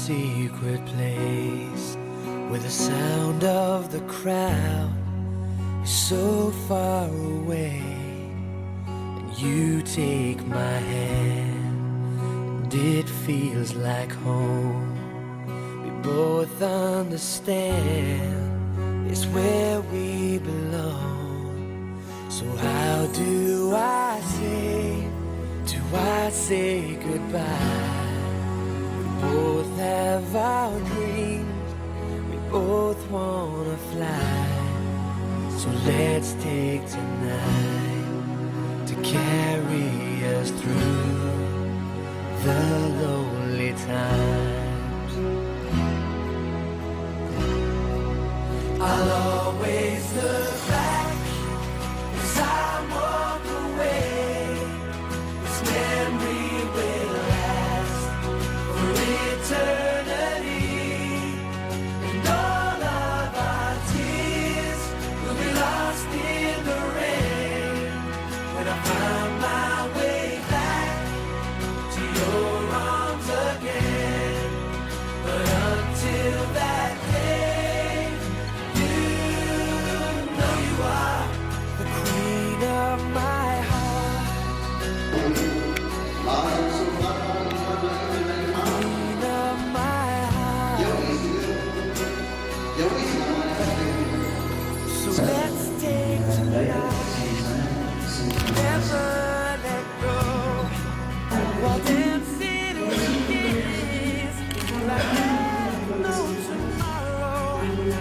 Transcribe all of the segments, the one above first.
secret place where the sound of the crowd is so far away, and you take my hand and it feels like home. We both understand it's where we belong. So how do I say goodbye? Both have our dreams, we both wanna fly. So let's take tonight to carry us through the lonely times. I'll always look back as I walk away. This memory will last for eternity, and all of our tears will be lost in the rain when I find my way back to your arms again. But until that day, you know you are the queen of my heart. So let's take tonight, never let go, while dancing in the kiss, like there's no tomorrow,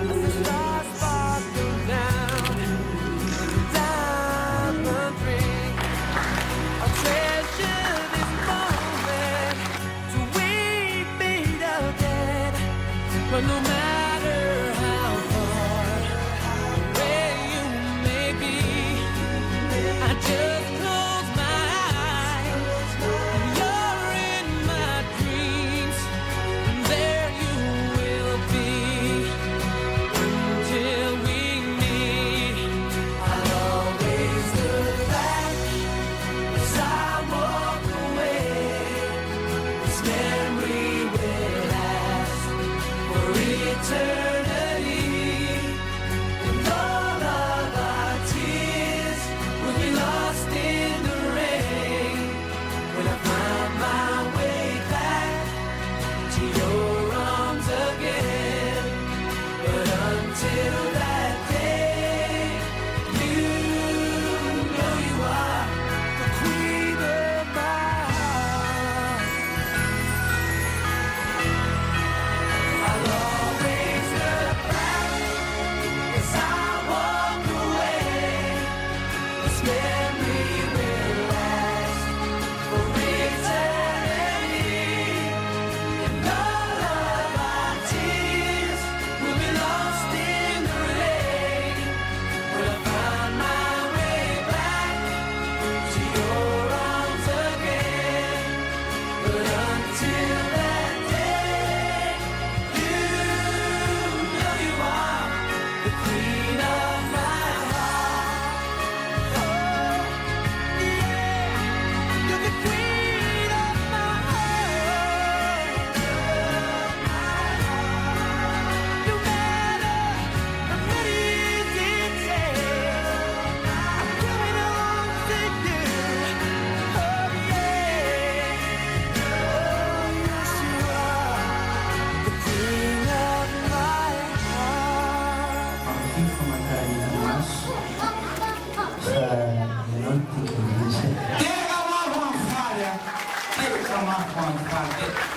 as the stars sparkle down in the diamond ring. I'll treasure this moment till we meet again, but no matter how far away you may be, I just close my eyes and you're in my dreams, and there you will be until we meet. I'll always look back as I walk away. This memory will last for eternity, and all of our tears will be lost in the rain when I find my way back to your arms again. But until that day, you know you are the queen of my heart. I'll always look back as I walk away. This memory will last for eternity, and all of our tears will be lost in the rain when I find my way back to your arms again. But until that day, you know you are the queen of my heart. Oh, yeah, you're the queen of my heart. No matter how many details, I'm coming home to you. Oh, yeah. Oh, yes, you are the queen of my heart. Aquí como cada más Pega uma fanfarra, pega uma fanfarra.